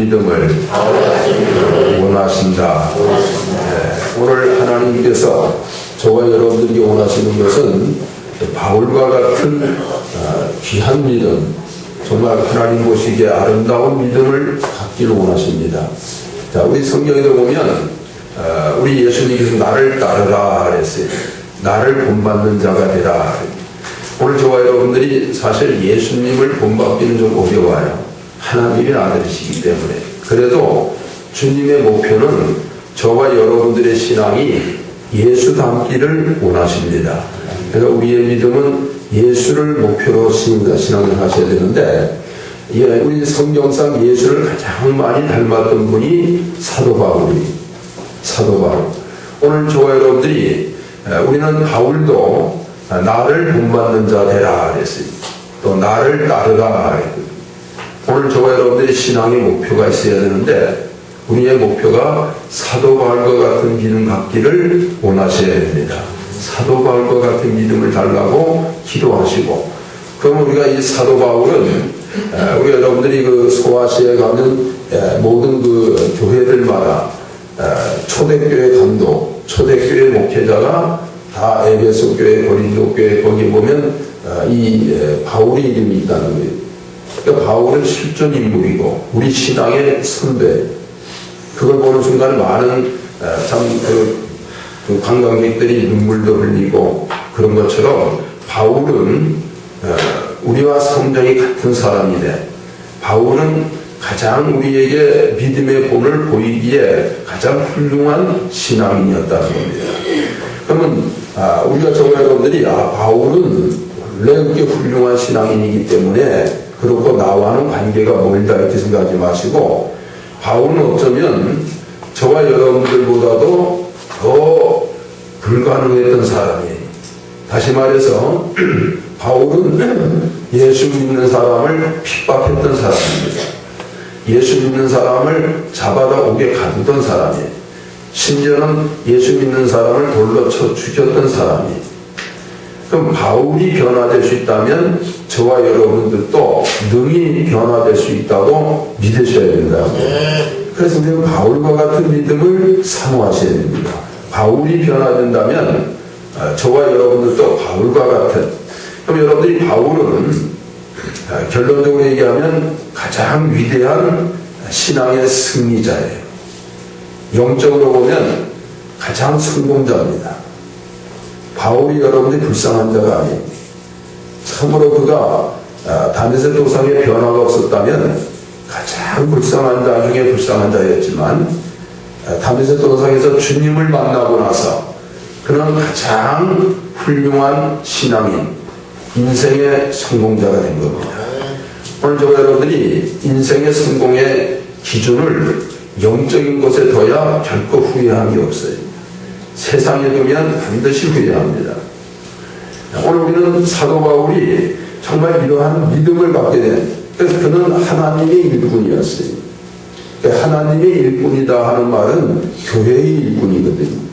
믿음을 원하신다. 오늘 하나님께서 저와 여러분들이 원하시는 것은 바울과 같은 귀한 믿음, 정말 하나님 보시기에 아름다운 믿음을 갖기를 원하십니다. 자, 우리 성경에도 보면 우리 예수님께서 나를 따르라 그랬어요. 나를 본받는 자가 되라. 오늘 저와 여러분들이 사실 예수님을 본받기는 좀 어려워요. 하나님의 아들이시기 때문에. 그래도 주님의 목표는 저와 여러분들의 신앙이 예수 닮기를 원하십니다. 그래서 우리의 믿음은 예수를 목표로 신앙을 하셔야 되는데, 우리 성경상 예수를 가장 많이 닮았던 분이 사도 바울이. 오늘 저와 여러분들이 우리는 바울도 나를 본받는 자 되라 그랬어요. 또 나를 따르라. 오늘 저와 여러분들의 신앙의 목표가 있어야 되는데, 우리의 목표가 사도 바울과 같은 믿음 갖기를 원하셔야 됩니다. 사도 바울과 같은 믿음을 달라고 기도하시고, 그럼 우리가 이 사도 바울은 우리 여러분들이 그 소아시아에 가면 모든 그 교회들마다 초대교회 감독, 초대교회 목회자가 다 에베소 교회, 고린도 교회 거기 보면 이 바울의 이름이 있다는 거예요. 그러니까 바울은 실존 인물이고 우리 신앙의 선배. 그걸 보는 순간 많은 그 관광객들이 눈물도 흘리고 그런 것처럼 바울은 우리와 성정이 같은 사람이네. 바울은 가장 우리에게 믿음의 본을 보이기에 가장 훌륭한 신앙인이었다는 겁니다. 그러면 우리가 정말 여러분들이 바울은 원래 그렇게 훌륭한 신앙인이기 때문에 그렇고 나와는 관계가 멀다 이렇게 생각하지 마시고, 바울은 어쩌면 저와 여러분들보다도 더 불가능했던 사람이에요. 다시 말해서 바울은 예수 믿는 사람을 핍박했던 사람입니다. 예수 믿는 사람을 잡아다 옥에 가두던 사람이에요. 심지어는 예수 믿는 사람을 돌로 쳐 죽였던 사람이에요. 그럼 바울이 변화될 수 있다면 저와 여러분들도 능히 변화될 수 있다고 믿으셔야 된다고. 그래서 우리는 바울과 같은 믿음을 사모하셔야 됩니다. 바울이 변화된다면 저와 여러분들도 바울과 같은. 그럼 여러분들이 바울은 결론적으로 얘기하면 가장 위대한 신앙의 승리자예요. 영적으로 보면 가장 성공자입니다. 바울이 여러분들이 불쌍한 자가 아니에요. 참으로 그가 다메섹 도상에 변화가 없었다면 가장 불쌍한 자 중에 불쌍한 자였지만, 다메섹 도상에서 주님을 만나고 나서 그는 가장 훌륭한 신앙인, 인생의 성공자가 된 겁니다. 오늘 저와 여러분들이 인생의 성공의 기준을 영적인 것에 둬야 결코 후회함이 없어요. 세상에 두면 반드시 후회합니다. 오늘 우리는 사도 바울이 정말 이러한 믿음을 갖게 된, 그래서 그는 하나님의 일꾼이었어요. 하나님의 일꾼이다 하는 말은 교회의 일꾼이거든요.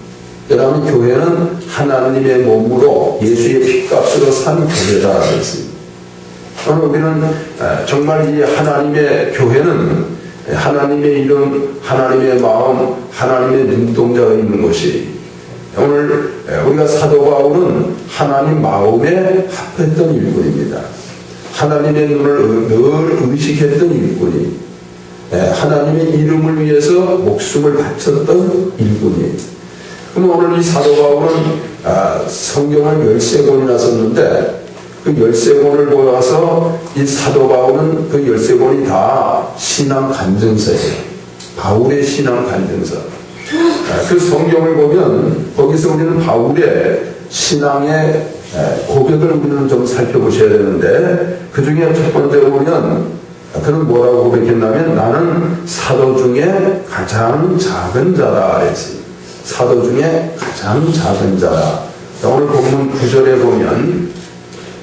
그러면 교회는 하나님의 몸으로 예수의 피값으로 산 교회다 그랬어요. 오늘 우리는 정말 이 하나님의 교회는 하나님의 이름, 하나님의 마음, 하나님의 눈동자가 있는 것이, 오늘 우리가 사도 바울은 하나님 마음에 합했던 일꾼입니다. 하나님의 눈을 늘 의식했던 일꾼이, 하나님의 이름을 위해서 목숨을 바쳤던 일꾼이. 그럼 오늘 이 사도 바울은 성경을 13권이나 썼는데 그 13권을 모아서 이 사도 바울은 그 13권이 다 신앙 간증서예요. 바울의 신앙 간증서. 그 성경을 보면 거기서 우리는 바울의 신앙의 고백을 우리는 좀 살펴보셔야 되는데, 그 중에 첫 번째 보면 그는 뭐라고 고백했냐면 나는 사도 중에 가장 작은 자다 그랬어요. 사도 중에 가장 작은 자다. 오늘 본문 9절에 보면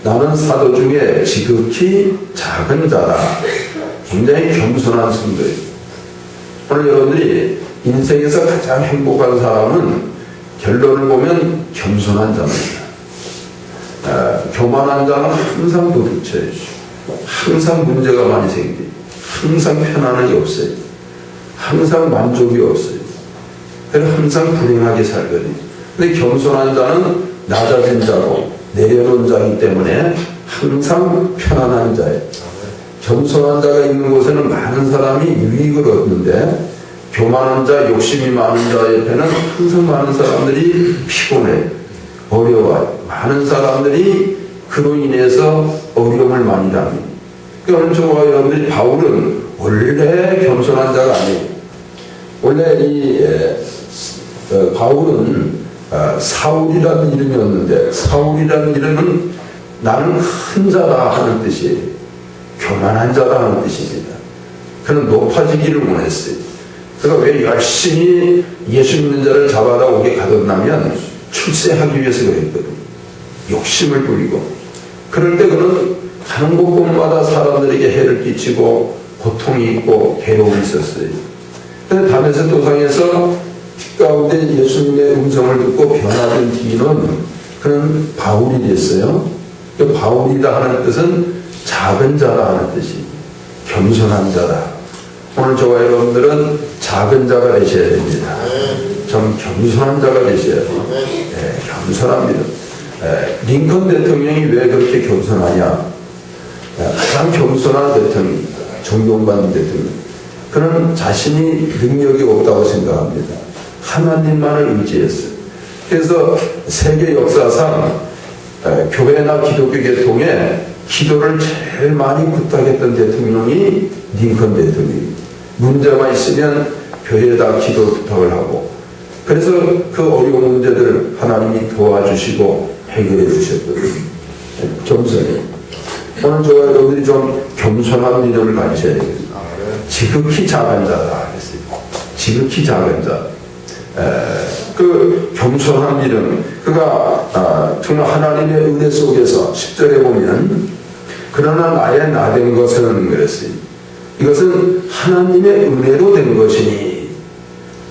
나는 사도 중에 지극히 작은 자다. 굉장히 겸손한 성도예요. 오늘 여러분들이 인생에서 가장 행복한 사람은 결론을 보면 겸손한 자입니다. 교만한 자는 항상 도둑쳐요. 항상 문제가 많이 생겨요. 항상 편안함이 없어요. 항상 만족이 없어요. 그래서 항상 불행하게 살거든요. 근데 겸손한 자는 낮아진 자고 내려놓은 자이기 때문에 항상 편안한 자예요. 겸손한 자가 있는 곳에는 많은 사람이 유익을 얻는데 교만한 자, 욕심이 많은 자 옆에는 항상 많은 사람들이 피곤해, 어려워요. 많은 사람들이 그로 인해서 어려움을 많이 당해요. 그러니까 저와 여러분들이 바울은 원래 겸손한 자가 아니에요. 원래 바울은 사울이라는 이름이었는데, 사울이라는 이름은 나는 큰 자다 하는 뜻이에요. 교만한 자다 하는 뜻입니다. 그는 높아지기를 원했어요. 그가 왜 열심히 예수 믿는 자를 잡아다 오게 가뒀냐면 출세하기 위해서 그랬거든요. 욕심을 부리고. 그럴 때 그는 가는 곳곳마다 사람들에게 해를 끼치고 고통이 있고 괴로움이 있었어요. 그런데 다메섹 도상에서 빛 가운데 예수님의 음성을 듣고 변화된 뒤는 그는 바울이 됐어요. 그 바울이다 하는 뜻은 작은 자라 하는 뜻이, 겸손한 자다. 오늘 저와 여러분들은 작은 자가 되셔야 됩니다. 좀 겸손한 자가 되셔야 돼요. 네, 겸손합니다. 링컨 대통령이 왜 그렇게 겸손하냐? 가장 겸손한 대통령, 존경받는 대통령. 그는 자신이 능력이 없다고 생각합니다. 하나님만을 의지했어요. 그래서 세계 역사상 교회나 기독교 계통에 기도를 제일 많이 부탁했던 대통령이 링컨 대통령입니다. 문제가 있으면 교회에다 기도 부탁을 하고, 그래서 그 어려운 문제들을 하나님이 도와주시고 해결해 주셨거든요. 겸손해요. 오늘 저와 여러분들이 좀 겸손한 믿음을 가지셔야 됩니다. 지극히 작은 자다 했어요. 지극히 작은 자. 그 겸손한 믿음, 그가 정말 하나님의 은혜 속에서 10절에 보면 그러나 나의 나된 것은 그랬어요. 이것은 하나님의 은혜로 된 것이니.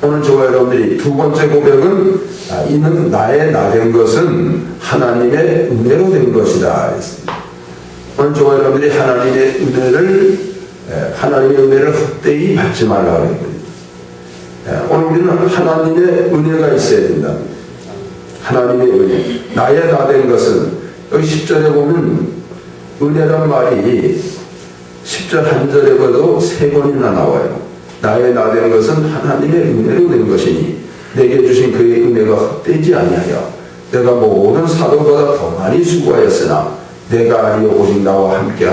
오늘 저와 여러분들이 두 번째 고백은 이는 나의 나된 것은 하나님의 은혜로 된 것이다 했습니다. 오늘 저와 여러분들이 하나님의 은혜를 헛되이 받지 말라고 했거든요. 오늘 우리는 하나님의 은혜가 있어야 된다. 하나님의 은혜. 나의 나된 것은, 여기 10절에 보면 은혜란 말이 10절 한 절에 봐도 3번이나 나와요. 나의 나된 것은 하나님의 은혜로 된 것이니 내게 주신 그의 은혜가 헛되지 아니하여 내가 모든 사도보다 더 많이 수고하였으나 내가 아니여 오직 나와 함께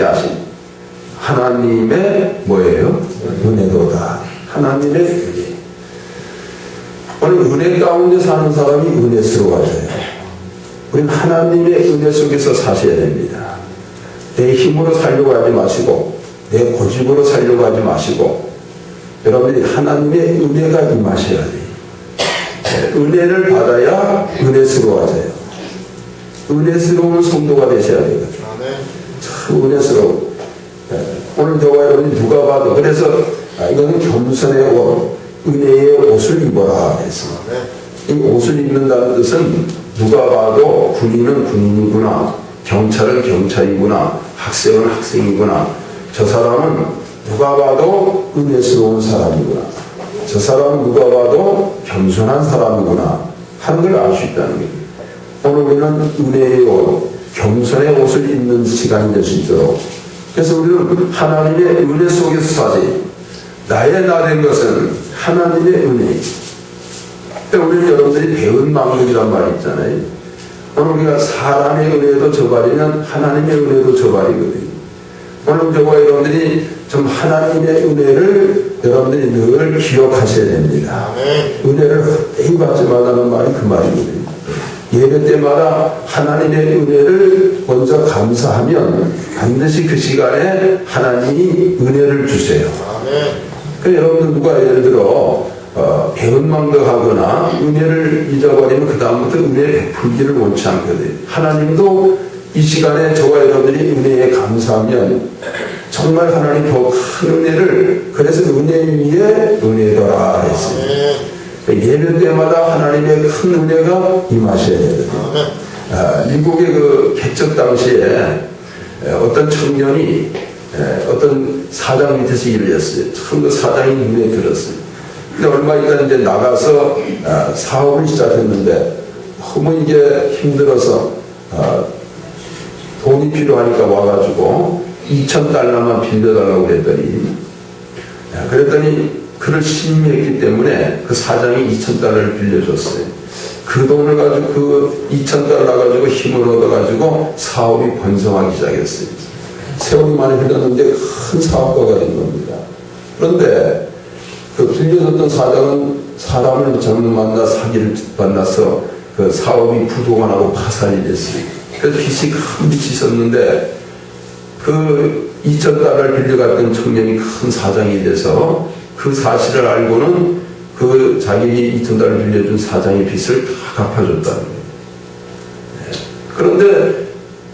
하신 하나님의 뭐예요? 은혜로다. 하나님의 은혜. 오늘 은혜 가운데 사는 사람이 은혜스러워져요. 우리는 하나님의 은혜 속에서 사셔야 됩니다. 내 힘으로 살려고 하지 마시고 내 고집으로 살려고 하지 마시고 여러분들이 하나님의 은혜가 임하셔야 돼요. 은혜를 받아야 은혜스러워져요. 은혜스러운 성도가 되셔야 돼요. 참 은혜스러워. 오늘 저와 여러분이 누가 봐도, 그래서 이거는 겸손의 옷, 은혜의 옷을 입어라 했습니다. 이 옷을 입는다는 뜻은 누가 봐도 군인은 군인이구나, 경찰은 경찰이구나, 학생은 학생이구나, 저 사람은 누가 봐도 은혜스러운 사람이구나, 저 사람은 누가 봐도 겸손한 사람이구나 하는 걸 알 수 있다는 거예요. 오늘 우리는 은혜의 옷, 겸손의 옷을 입는 시간이 될 수 있도록, 그래서 우리는 하나님의 은혜 속에서 사지. 나의 나된 것은 하나님의 은혜. 우리는 여러분들이 배운 망국이란 말이 있잖아요. 오늘 우리가 사람의 은혜도 저버리면 하나님의 은혜도 저버리거든요. 오늘 저와 여러분들이 좀 하나님의 은혜를 여러분들이 늘 기억하셔야 됩니다. 은혜를 헛되이 받지 말라는 말이 그 말이거든요. 예배 때마다 하나님의 은혜를 먼저 감사하면 반드시 그 시간에 하나님이 은혜를 주세요. 그러니까 여러분들 누가 예를 들어 배은망덕하거나 은혜를 잊어버리면 그 다음부터 은혜를 베풀기를 원치 않거든요. 하나님도 이 시간에 저와 여러분들이 은혜에 감사하면 정말 하나님 더 큰 은혜를, 그래서 은혜 위에 은혜더라 했어요. 예배 때마다 하나님의 큰 은혜가 임하셔야 되거든요. 미국의 그 개척 당시에 어떤 청년이 어떤 사장 밑에서 일을 했어요. 처음 그 사장이 눈에 들었어요. 근데 얼마 있다 이제 나가서 사업을 시작했는데 너무 이게 힘들어서 돈이 필요하니까 와가지고 2,000달러만 빌려달라고 그랬더니 그를 신임했기 때문에 그 사장이 2,000달러를 빌려줬어요. 그 돈을 가지고 그 2,000달러 가지고 힘을 얻어가지고 사업이 번성하기 시작했어요. 세월이 많이 흘렀는데 큰 사업가가 된 겁니다. 그런데 그 빌려줬던 사장은 사람을 잘못 만나 사기를 만나서 그 사업이 부도가 나고 파산이 됐어요. 그래서 빚이 큰 빚이 있었는데 그 2,000달러를 빌려갔던 청년이 큰 사장이 돼서 그 사실을 알고는 그 자기 2,000달러를 빌려준 사장의 빚을 다 갚아줬다는 거예요. 그런데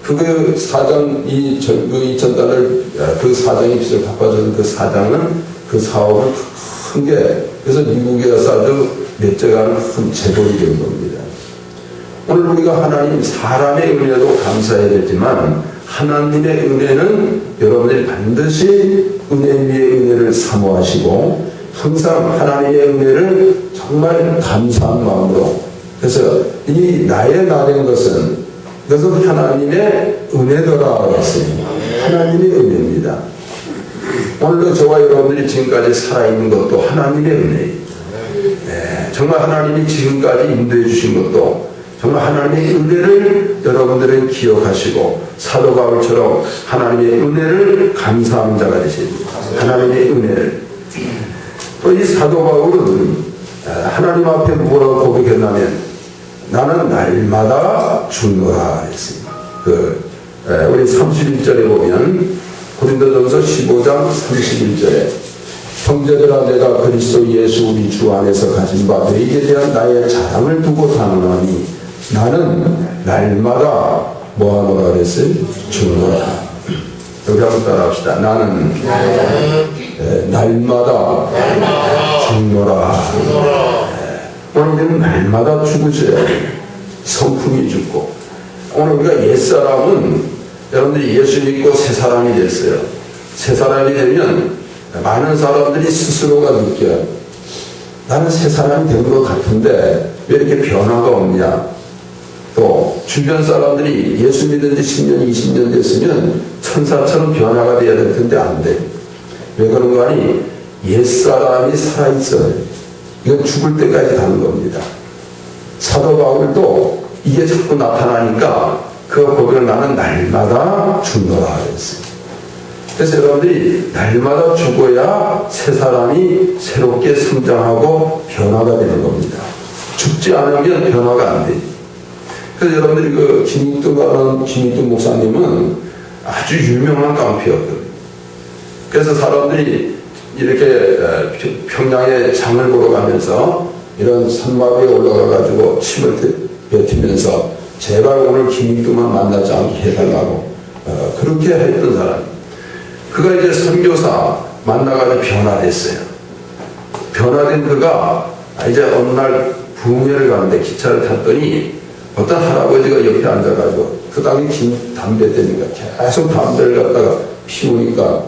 그 사장이 그 2,000달러를 그 사장의 빚을 갚아준 그 사장은 그 사업을 크게 그래서 미국에 가서 아주 몇째가는 큰 재벌이 된 겁니다. 오늘 우리가 하나님 사람의 은혜도 감사해야 되지만 하나님의 은혜는 여러분들이 반드시 은혜 위에 은혜를 사모하시고 항상 하나님의 은혜를 정말 감사한 마음으로 그래서 이 나의 나된 것은 그것은 하나님의 은혜더라 했습니다. 하나님의 은혜입니다. 오늘도 저와 여러분들이 지금까지 살아있는 것도 하나님의 은혜예요. 정말 하나님이 지금까지 인도해 주신 것도 정말 하나님의 은혜를 여러분들은 기억하시고 사도 바울처럼 하나님의 은혜를 감사하는 자가 되십니다. 하나님의 은혜를. 또 이 사도 바울은 하나님 앞에 뭐라고 고백했냐면 나는 날마다 죽노라 했습니다. 우리 31절에 보면 고린도전서 15장 31절에 형제들아 내가 그리스도 예수 우리 주 안에서 가진 바 너희에 대한 나의 자랑을 두고 단언하니 나는 날마다 뭐하노라 그랬어요? 죽노라. 여기 한번 따라합시다. 나는 날마다 죽노라. 오늘 우리는 날마다 죽으셔야 돼요. 성품이 죽고. 오늘 우리가 옛사람은 여러분들이 예수 믿고 새 사람이 됐어요. 새 사람이 되면 많은 사람들이 스스로가 느껴요. 나는 새 사람이 된 것 같은데 왜 이렇게 변화가 없냐. 또 주변 사람들이 예수 믿은 지 10년, 20년 됐으면 천사처럼 변화가 돼야 될 텐데 안 돼. 왜 그런 거 아니? 옛사람이 살아있어요. 이건 죽을 때까지 가는 겁니다. 사도 바울도 이게 자꾸 나타나니까 그 고백을 나는 날마다 죽노라 그랬어요. 그래서 여러분들이 날마다 죽어야 새 사람이 새롭게 성장하고 변화가 되는 겁니다. 죽지 않으면 변화가 안 돼요. 그래서 여러분들이 그 김익동 목사님은 아주 유명한 깡패였거든요. 그래서 사람들이 이렇게 평양에 장을 보러 가면서 이런 산마루에 올라가가지고 침을 뱉으면서 제발 오늘 김익동만 만나지 않게 해달라고 그렇게 했던 사람. 그가 이제 선교사 만나가지고 변화됐어요. 변화된 그가 이제 어느 날 부흥회를 가는데 기차를 탔더니 어떤 할아버지가 옆에 앉아가지고 그 당시 긴 담배 때니까 계속 담배를 갖다가 피우니까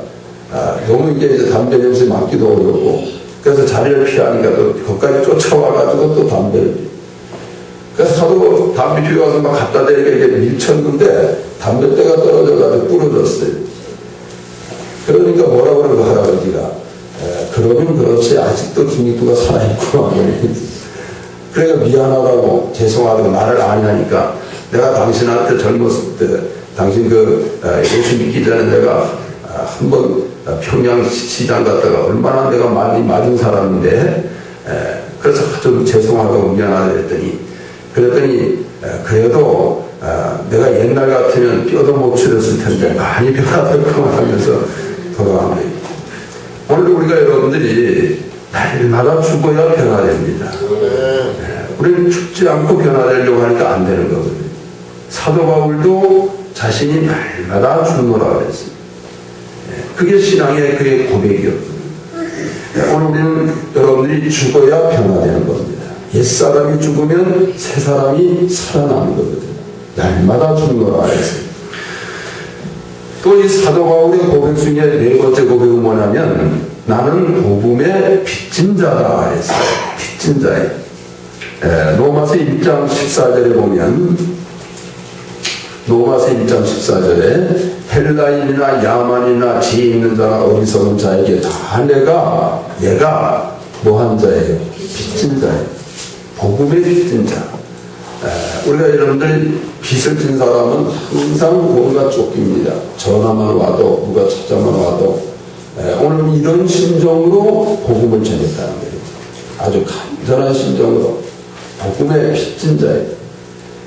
너무 이제 담배 냄새 맡기도 어렵고 그래서 자리를 피하니까 또 거기까지 쫓아와가지고 또 담배를 피우고 그래서 사도 담배 피워서 막 갖다 대니까 이게 밀쳤는데 담배대가 떨어져가지고 부러졌어요. 그러니까 뭐라 그러는 그 할아버지가 그러면 그렇지 아직도 김익두가 살아있구나. 그러니까 미안하다고 죄송하다고 말을 안 하니까 내가 당신한테 젊었을 때 당신 예수 믿기 전에 내가 한번 평양 시장 갔다가 얼마나 내가 많이 맞은 사람인데 그래서 좀 죄송하다고 미안하다 그랬더니 그래도 내가 옛날 같으면 뼈도 못 추렸을 텐데 많이 변화됐구만 하면서 돌아간 거예요. 오늘 우리가 여러분들이 날마다 죽어야 변화됩니다. 우리는 죽지 않고 변화되려고 하니까 안 되는 거거든요. 사도 바울도 자신이 날마다 죽노라 그랬습니다. 그게 신앙의 그의 고백이었거든요. 오늘 우리는 여러분들이 죽어야 변화되는 겁니다. 옛사람이 죽으면 새사람이 살아나는 거거든요. 날마다 죽노라 그랬습니다. 또 이 사도 바울의 고백 중에 네 번째 고백은 뭐냐면 나는 복음의 빚진 자다 했어요. 빚진 자예요. 로마서 1장 14절에 보면 로마서 1장 14절에 헬라인이나 야만이나 지혜 있는 자나 어리석은 자에게 다 내가 뭐한 자예요? 빚진 자예요. 복음의 빚진 자. 우리가 여러분들 빚을 진 사람은 항상 뭔가 쫓깁니다. 전화만 와도 누가 찾아만 와도 오늘 이런 심정으로 복음을 전했다는 거예요. 아주 간절한 심정으로 복음의 빚진 자예요.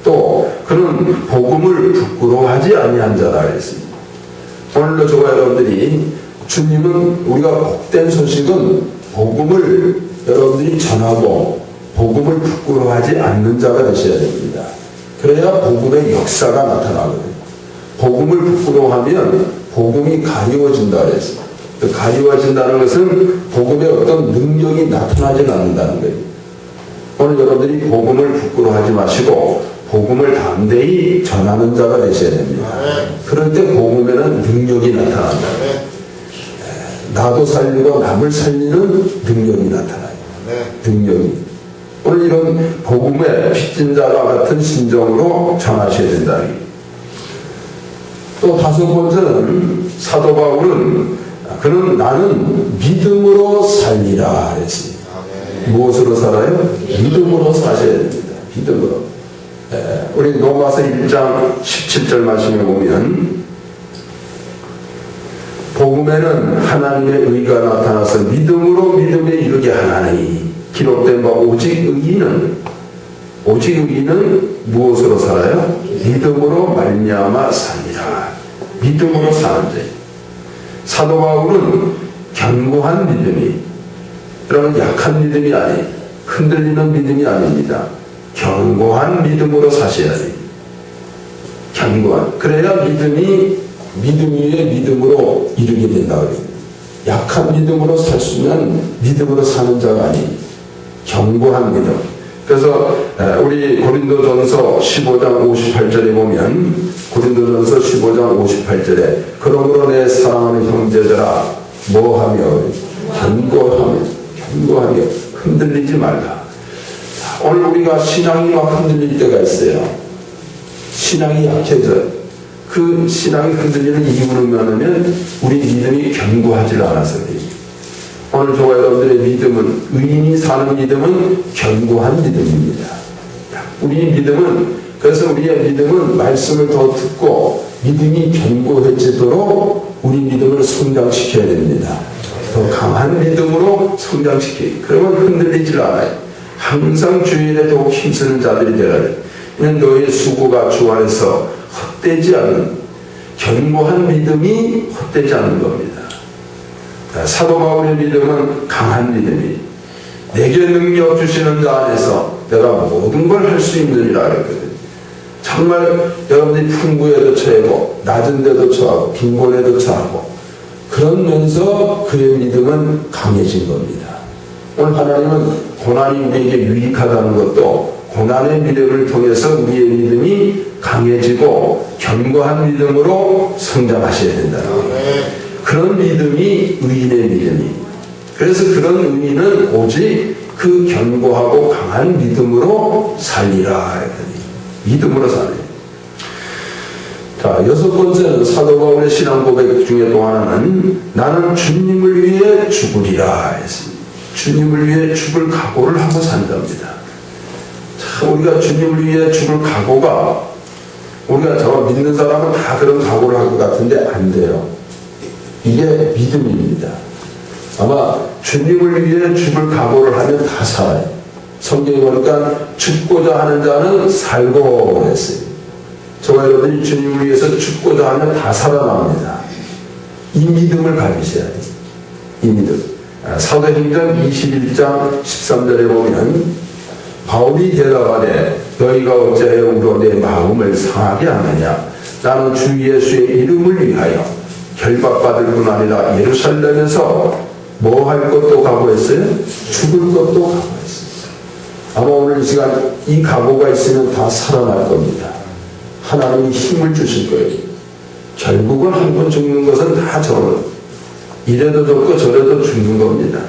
또 그는 복음을 부끄러워하지 아니한 자라 그랬습니다. 오늘도 저와 여러분들이 주님은 우리가 복된 소식은 복음을 여러분들이 전하고 복음을 부끄러워하지 않는 자가 되셔야 됩니다. 그래야 복음의 역사가 나타나거든요. 복음을 부끄러워하면 복음이 가리워진다 그랬어요. 그 가리워진다는 것은 복음의 어떤 능력이 나타나지 않는다는 거예요. 오늘 여러분들이 복음을 부끄러워하지 마시고 복음을 담대히 전하는 자가 되셔야 됩니다. 그럴 때 복음에는 능력이 나타난다. 나도 살리고 남을 살리는 능력이 나타나요. 능력이. 오늘 이런 복음의 빚진 자와 같은 심정으로 전하셔야 된다. 또 다섯 번째는 사도 바울은 그는 나는 믿음으로 살리라 했습니다. 무엇으로 살아요? 믿음으로 사셔야 됩니다. 믿음으로. 우리 로마서 1장 17절 말씀에 보면 복음에는 하나님의 의가 나타나서 믿음으로 믿음에 이르게 하나니 기록된 바 오직 의인은 무엇으로 살아요? 믿음으로 말미암아 삽니다. 믿음으로 사는 자. 사도 바울은 견고한 믿음이, 여러분 약한 믿음이 아니, 흔들리는 믿음이 아닙니다. 견고한 믿음으로 사셔야 돼요. 견고한. 그래야 믿음이 믿음 위에 믿음으로 이르게 된다 그래요. 약한 믿음으로 살수면 믿음으로 사는 자가 아니, 견고한 믿음. 그래서 우리 고린도전서 15장 58절에 보면 고린도전서 15장 58절에 그러므로 내 사랑하는 형제들아 뭐하며 견고하며 흔들리지 말라. 오늘 우리가 신앙이 막 흔들릴 때가 있어요. 신앙이 약해져요. 그 신앙이 흔들리는 이유는 뭐냐면 우리 믿음이 견고하지 않아서 그래요. 오늘 저와 여러분들의 믿음은, 의인이 사는 믿음은 견고한 믿음입니다. 우리 믿음은, 그래서 우리의 믿음은 말씀을 더 듣고 믿음이 견고해지도록 우리 믿음을 성장시켜야 됩니다. 더 강한 믿음으로 성장시켜요. 그러면 흔들리질 않아요. 항상 주일에 더욱 힘쓰는 자들이 되라. 이는 너의 수고가 주 안에서 헛되지 않는 견고한 믿음이 헛되지 않는 겁니다. 사도 바울의 믿음은 강한 믿음이 내게 능력 주시는 자 안에서 내가 모든 걸 할 수 있느니라 그랬거든요. 정말 여러분들이 풍부에도 처하고 낮은 데도 처하고 빈곤에도 처하고 그러면서 그의 믿음은 강해진 겁니다. 오늘 하나님은 고난이 우리에게 유익하다는 것도 고난의 믿음을 통해서 우리의 믿음이 강해지고 견고한 믿음으로 성장하셔야 된다는 거예요. 그런 믿음이 의인의 믿음이. 그래서 그런 의인은 오직 그 견고하고 강한 믿음으로 살리라. 믿음으로 살리라. 자, 여섯 번째는 사도 바울의 신앙 고백 중에 또 하나는 나는 주님을 위해 죽으리라 했습니다. 주님을 위해 죽을 각오를 하고 산답니다. 자, 우리가 주님을 위해 죽을 각오가 우리가 저 믿는 사람은 다 그런 각오를 할 것 같은데 안 돼요. 이게 믿음입니다. 아마 주님을 위해 죽을 각오를 하면 다 살아요. 성경에 보니까 죽고자 하는 자는 살고 그랬어요. 저와 여러분이 주님을 위해서 죽고자 하면 다 살아납니다. 이 믿음을 가지셔야 돼요. 이 믿음. 사도행전 21장 13절에 보면 바울이 대답하되 너희가 어찌하여 울어 내 마음을 상하게 하느냐. 나는 주 예수의 이름을 위하여 결박받을 뿐 아니라 예루살렘에서 뭐 할 것도 각오했어요? 죽을 것도 각오했어요. 아마 오늘 이 시간 이 각오가 있으면 다 살아날 겁니다. 하나님이 힘을 주실 거예요. 결국은 한 번 죽는 것은 다 이래도 죽고 저래도 죽는 겁니다.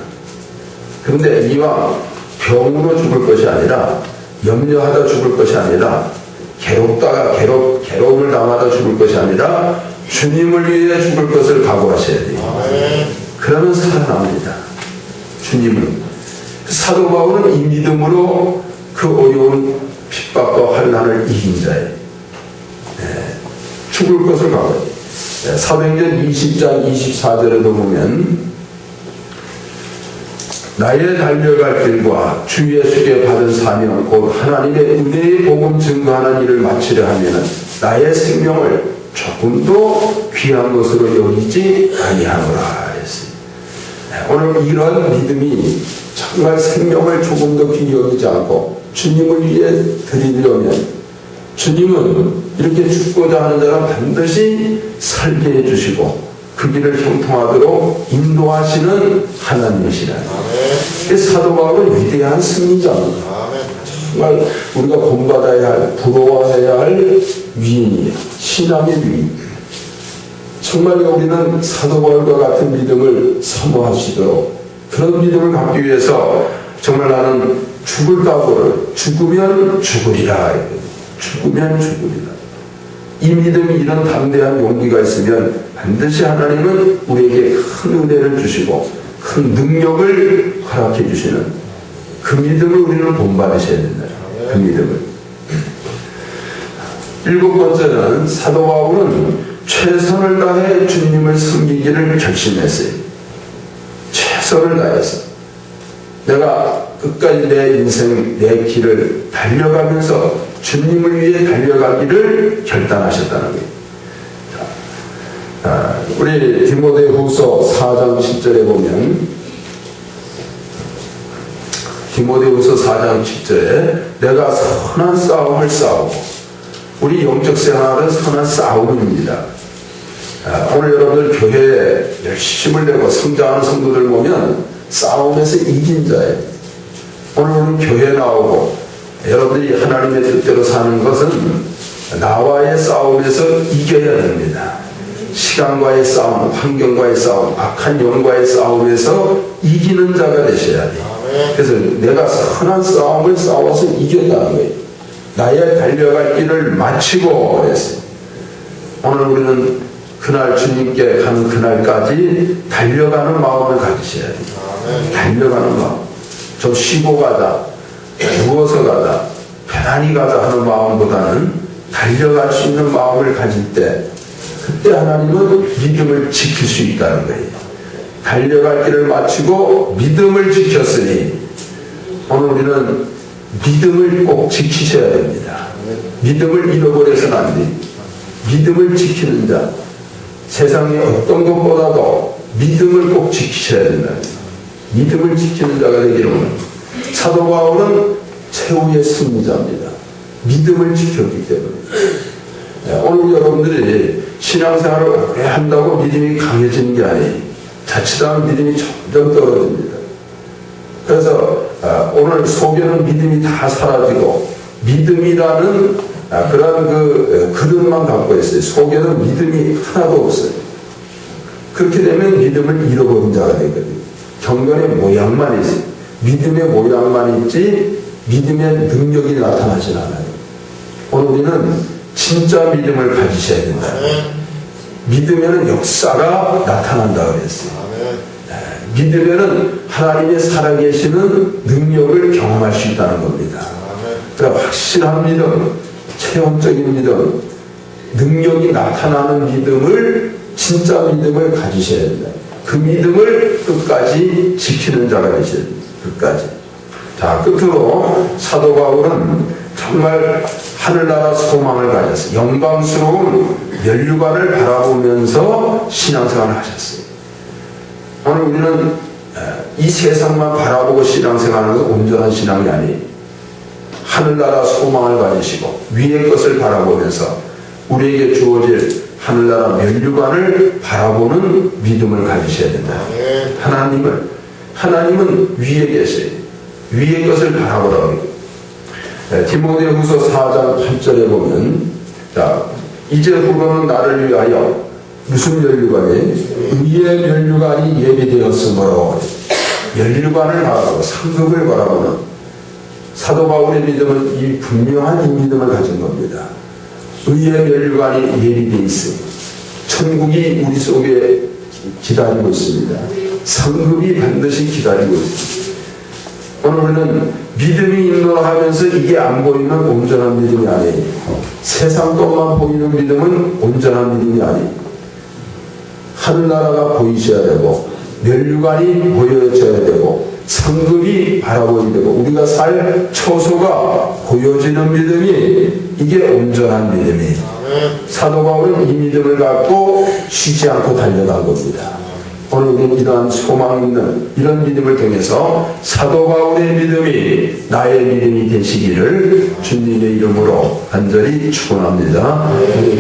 그런데 이왕 병으로 죽을 것이 아니라, 염려하다 죽을 것이 아니라, 괴로움을 당하다 죽을 것이 아니라 주님을 위해 죽을 것을 각오하셔야 돼요. 그러면 살아납니다. 주님은. 사도 바울은 이 믿음으로 그 어려운 핍박과 환난을 이긴 자예요. 죽을 것을 각오해요. 사도행전 20장 24절에도 보면 나의 달려갈 길과 주 예수께 받은 사명 곧 하나님의 은혜의 복음 증거하는 일을 마치려 하면은 나의 생명을 조금도 귀한 것으로 여기지 아니하노라 했어요. 오늘 이런 믿음이 정말 생명을 조금도 귀히 여기지 않고 주님을 위해 드리려면, 주님은 이렇게 죽고자 하는 자는 반드시 살게 해주시고 그 길을 형통하도록 인도하시는 하나님이시라. 사도 바울은 위대한 승리자입니다. 정말 우리가 본받아야 할, 부러워해야 할 위인이에요. 신앙의 위인. 정말 우리는 사도 바울과 같은 믿음을 사모하시도록, 그런 믿음을 갖기 위해서 정말 나는 죽을 각오를, 죽으면 죽으리라. 죽으면 죽으리라. 이 믿음이, 이런 담대한 용기가 있으면 반드시 하나님은 우리에게 큰 은혜를 주시고 큰 능력을 허락해 주시는 그 믿음을 우리는 본받으셔야 된다. 그 믿음을. 7번째는 사도 바울은 최선을 다해 주님을 섬기기를 결심했어요. 최선을 다해서 내가 끝까지 내 인생, 내 길을 달려가면서 주님을 위해 달려가기를 결단하셨다는 거예요. 우리 디모데후서 4장 7절에 보면, 디모데후서 4장 7절에 내가 선한 싸움을 싸우고, 우리 영적 생활은 선한 싸움입니다. 오늘 여러분들 교회에 열심을 내고 성장하는 성도들 보면 싸움에서 이긴 자예요. 오늘 우리 교회 나오고 여러분들이 하나님의 뜻대로 사는 것은 나와의 싸움에서 이겨야 됩니다. 시간과의 싸움, 환경과의 싸움, 악한 영과의 싸움에서 이기는 자가 되셔야 돼요. 그래서 내가 선한 싸움을 싸워서 이겼다는 거예요. 나의 달려갈 길을 마치고 했어요. 오늘 우리는 그날 주님께 가는 그날까지 달려가는 마음을 가지셔야 돼요. 달려가는 마음. 좀 쉬고 가자, 누워서 가자, 편안히 가자 하는 마음보다는 달려갈 수 있는 마음을 가질 때, 그때 하나님은 믿음을 지킬 수 있다는 거예요. 달려갈 길을 마치고 믿음을 지켰으니 오늘 우리는 믿음을 꼭 지키셔야 됩니다. 믿음을 잃어버려서는 안 돼요. 믿음을 지키는 자, 세상의 어떤 것보다도 믿음을 꼭 지키셔야 된다. 믿음을 지키는 자가 되기를 원합니다. 사도 바울은 최후의 승리자입니다. 믿음을 지켰기 때문에. 오늘 여러분들이 신앙생활을 오래 한다고 믿음이 강해지는 게 아니에요. 자칫하면 믿음이 점점 떨어집니다. 그래서 오늘 속에는 믿음이 다 사라지고 믿음이라는 그런 그릇만 갖고 있어요. 속에는 믿음이 하나도 없어요. 그렇게 되면 믿음을 잃어버린 자가 되거든요. 경건의 모양만 있어요. 믿음의 모양만 있지 믿음의 능력이 나타나질 않아요. 오늘 우리는 진짜 믿음을 가지셔야 된다. 믿으면 역사가 나타난다 그랬어요. 믿으면 하나님의 살아계시는 능력을 경험할 수 있다는 겁니다. 그러니까 확실한 믿음, 체험적인 믿음, 능력이 나타나는 믿음을, 진짜 믿음을 가지셔야 된다. 그 믿음을 끝까지 지키는 자가 되셔야 됩니다. 끝까지. 자, 끝으로 사도 바울은 정말 하늘나라 소망을 가졌어요. 영광스러운 면류관을 바라보면서 신앙생활을 하셨어요. 오늘 우리는 이 세상만 바라보고 신앙생활하는 것은 온전한 신앙이 아니에요. 하늘나라 소망을 가지시고 위의 것을 바라보면서 우리에게 주어질 하늘나라 면류관을 바라보는 믿음을 가지셔야 된다. 하나님은 위에 계세요. 위의 것을 바라보라고. 디모데후서 4장 8절에 보면, 자, 이제 후로는 나를 위하여 무슨 면류관이? 의의 면류관이 예비되었으므로 면류관을 바라고 상급을 바라보는 사도 바울의 믿음은 이 분명한 이 믿음을 가진 겁니다. 의의 면류관이 예비되어 있으니 천국이 우리 속에 기다리고 있습니다. 상급이 반드시 기다리고 있습니다. 오늘 우리는 믿음이 인도하면서 이게 안 보이는 온전한 믿음이 아니에요. 세상 것만 보이는 믿음은 온전한 믿음이 아니에요. 하늘나라가 보이셔야 되고 면류관이 보여져야 되고 상급이 바라보여야 되고 우리가 살 처소가 보여지는 믿음이 이게 온전한 믿음이에요. 사도 바울은 이 믿음을 갖고 쉬지 않고 달려간 겁니다. 오늘 우리는 이러한 소망 있는 이런 믿음을 통해서 사도 바울의 믿음이 나의 믿음이 되시기를 주님의 이름으로 간절히 축원합니다.